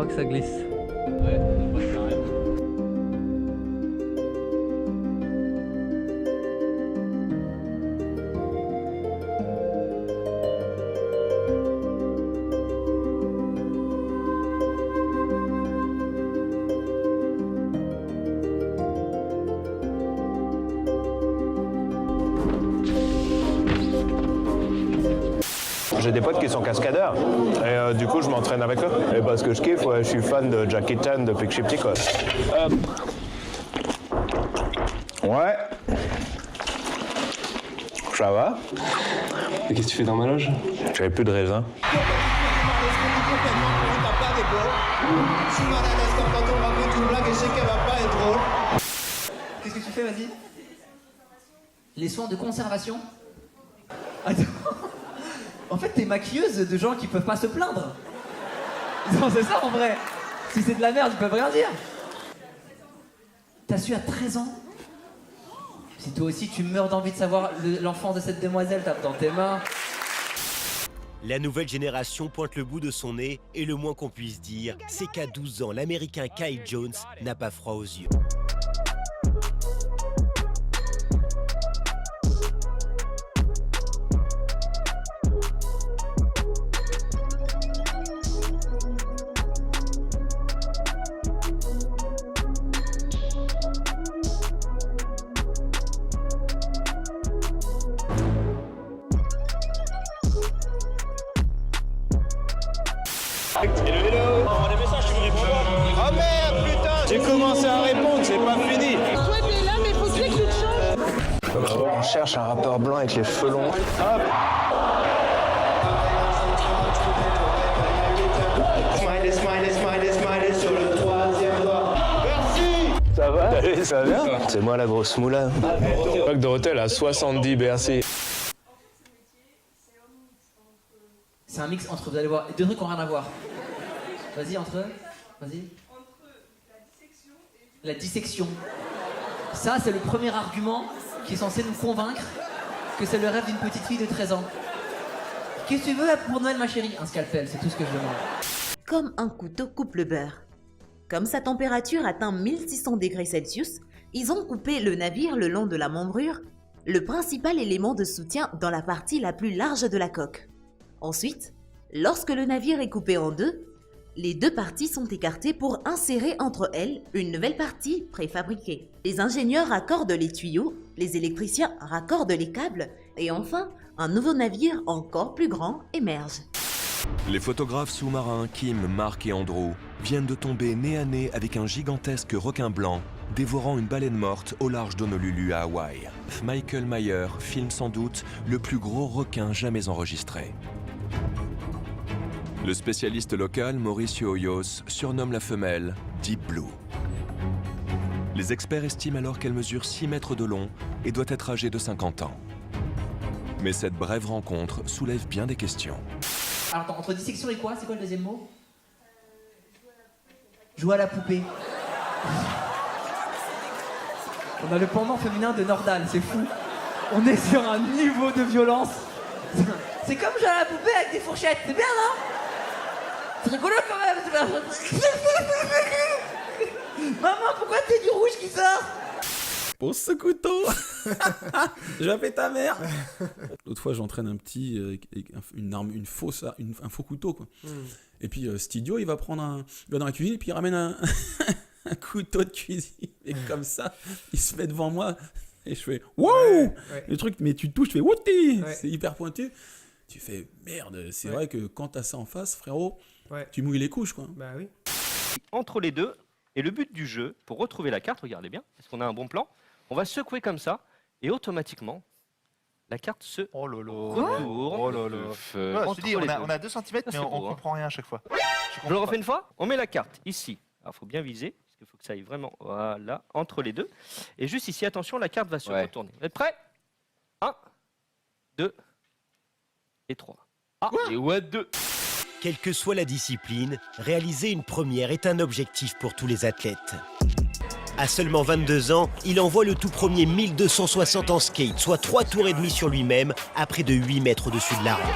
pas que ça glisse. Ouais, carrément. J'ai des potes qui sont cascadeurs et du coup je m'entraîne avec eux. Et parce que je kiffe, ouais, je suis fan de Jackie Chan depuis que je suis petit quoi. Ouais. Ça va? Et qu'est-ce que tu fais dans ma loge? J'avais plus de raisin. Qu'est-ce que tu fais, vas-y? Les soins de conservation? Attends. En fait, t'es maquilleuse de gens qui peuvent pas se plaindre. Non, c'est ça en vrai. Si c'est de la merde, ils peuvent rien dire. T'as su à 13 ans? Si toi aussi tu meurs d'envie de savoir l'enfance de cette demoiselle, tape dans tes mains. La nouvelle génération pointe le bout de son nez et le moins qu'on puisse dire, c'est qu'à 12 ans, l'américain Kyle Jones n'a pas froid aux yeux. Hello, on a des messages, tu me réponds pas. Oh merde, putain, j'ai commencé à répondre, c'est pas fini. Toi t'es là, mais faut que tu te changes. On cherche un rappeur blanc avec les cheveux longs. Hop. Smiley, smiley, smiley, smiley sur le troisième doigt. Merci. Ça va? Salut, ça va bien? C'est moi la grosse moula. Pack de hôtel à 70 Bercy. C'est un mix entre, vous allez voir, deux trucs qui n'ont rien à voir. Vas-y, entre eux. Vas-y. Entre la dissection et La dissection. Ça, c'est le premier argument qui est censé nous convaincre que c'est le rêve d'une petite fille de 13 ans. Qu'est-ce que tu veux pour Noël, ma chérie? Un scalpel, c'est tout ce que je demande. Comme un couteau coupe le beurre. Comme sa température atteint 1600 degrés Celsius, ils ont coupé le navire le long de la membrure, le principal élément de soutien dans la partie la plus large de la coque. Ensuite, lorsque le navire est coupé en deux, les deux parties sont écartées pour insérer entre elles une nouvelle partie préfabriquée. Les ingénieurs raccordent les tuyaux, les électriciens raccordent les câbles, et enfin, un nouveau navire encore plus grand émerge. Les photographes sous-marins Kim, Mark et Andrew viennent de tomber nez à nez avec un gigantesque requin blanc dévorant une baleine morte au large d'Honolulu à Hawaï. Michael Mayer filme sans doute le plus gros requin jamais enregistré. Le spécialiste local Mauricio Hoyos surnomme la femelle Deep Blue. Les experts estiment alors qu'elle mesure 6 mètres de long et doit être âgée de 50 ans. Mais cette brève rencontre soulève bien des questions. Alors attends, entre dissection et quoi? C'est quoi le deuxième mot? Jouer à la poupée. On a le pendant féminin de Nordal, c'est fou. On est sur un niveau de violence. C'est comme jouer à la poupée avec des fourchettes, c'est bien, non? C'est rigolo quand même. Maman, pourquoi t'as du rouge qui sort? Pose ce couteau. Je vais appeler ta mère. L'autre fois, j'entraîne un petit une arme, un faux couteau quoi. Et puis Studio, il va dans la cuisine et puis il ramène un couteau de cuisine et comme ça, il se met devant moi et je fais wow. Le truc, mais tu touches, tu fais wouti. C'est hyper pointu. Tu fais merde. C'est vrai que quand t'as ça en face, frérot, tu mouilles les couches quoi. Bah oui. Entre les deux, et le but du jeu, pour retrouver la carte, regardez bien, est-ce qu'on a un bon plan? On va secouer comme ça, et automatiquement, la carte se retourne. Oh là là. Je dis, on a 2 cm, mais on comprend rien à chaque fois. Je le refais une fois, on met la carte ici. Alors il faut bien viser, parce qu'il faut que ça aille vraiment, voilà, entre les deux. Et juste ici, attention, la carte va se retourner. Vous êtes prêts? 1, 2 et 3. Ah, et what 2. Quelle que soit la discipline, réaliser une première est un objectif pour tous les athlètes. À seulement 22 ans, il envoie le tout premier 1260 en skate, soit 3 tours et demi sur lui-même, à près de 8 mètres au-dessus de la rampe.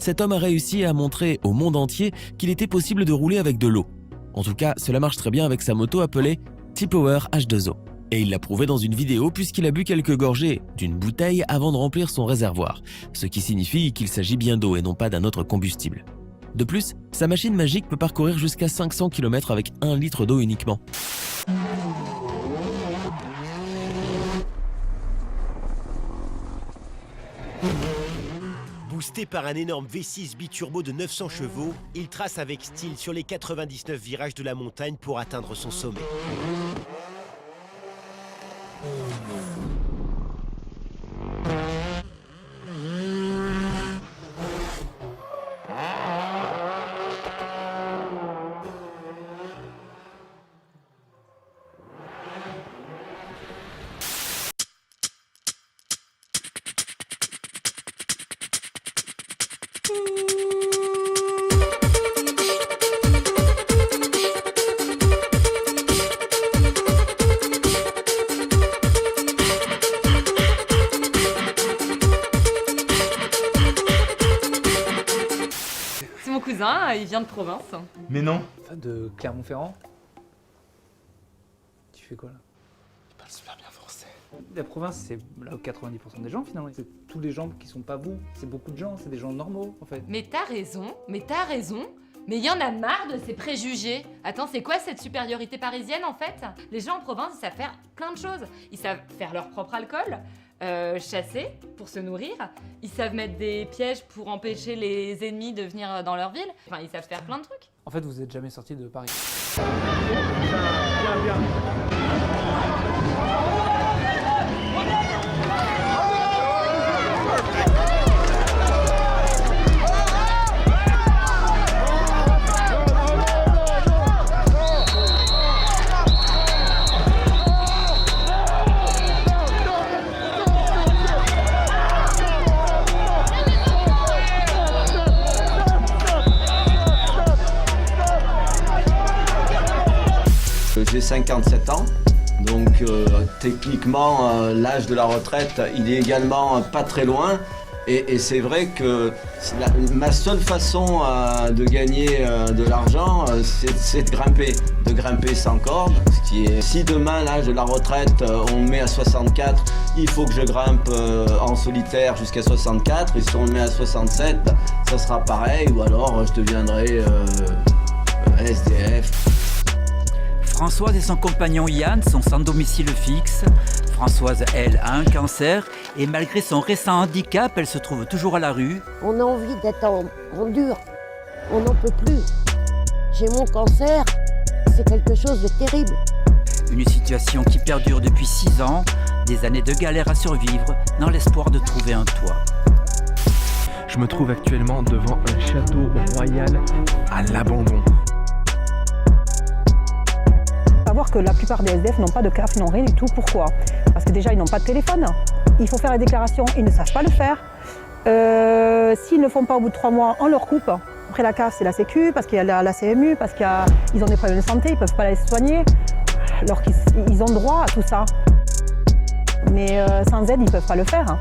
Cet homme a réussi à montrer au monde entier qu'il était possible de rouler avec de l'eau. En tout cas, cela marche très bien avec sa moto appelée T-Power H2O. Et il l'a prouvé dans une vidéo puisqu'il a bu quelques gorgées d'une bouteille avant de remplir son réservoir, ce qui signifie qu'il s'agit bien d'eau et non pas d'un autre combustible. De plus, sa machine magique peut parcourir jusqu'à 500 km avec 1 litre d'eau uniquement. Boosté par un énorme V6 biturbo de 900 chevaux, il trace avec style sur les 99 virages de la montagne pour atteindre son sommet. C'est mon cousin, il vient de province. Mais non. De Clermont-Ferrand. Tu fais quoi là? Il parle super bien français. La province, c'est là où 90% des gens finalement. C'est tous les gens qui sont pas vous. C'est beaucoup de gens, c'est des gens normaux en fait. Mais t'as raison, mais il y en a marre de ces préjugés. Attends, c'est quoi cette supériorité parisienne en fait? Les gens en province, ils savent faire plein de choses. Ils savent faire leur propre alcool, chasser pour se nourrir. Ils savent mettre des pièges pour empêcher les ennemis de venir dans leur ville. Enfin, ils savent faire plein de trucs. En fait, vous êtes jamais sorti de Paris. J'ai 57 ans, donc techniquement l'âge de la retraite il est également pas très loin et c'est vrai que ma seule façon de gagner de l'argent c'est de grimper sans corde, ce qui est, si demain l'âge de la retraite on le met à 64, il faut que je grimpe en solitaire jusqu'à 64 et si on le met à 67 ça sera pareil ou alors je deviendrai SDF. Françoise et son compagnon Yann sont sans domicile fixe. Françoise, elle, a un cancer et malgré son récent handicap, elle se trouve toujours à la rue. On a envie d'être en dur. On n'en peut plus. J'ai mon cancer, c'est quelque chose de terrible. Une situation qui perdure depuis 6 ans, des années de galère à survivre dans l'espoir de trouver un toit. Je me trouve actuellement devant un château royal à l'abandon. Savoir que la plupart des SDF n'ont pas de CAF, n'ont rien du tout. Pourquoi? Parce que déjà, ils n'ont pas de téléphone. Il faut faire la déclaration, ils ne savent pas le faire. S'ils ne le font pas au bout de 3 mois, on leur coupe. Après, la CAF, c'est la Sécu, parce qu'il y a la CMU, parce qu'ils ont des problèmes de santé, ils ne peuvent pas les soigner. Alors qu'ils ont droit à tout ça. Mais sans aide, ils ne peuvent pas le faire.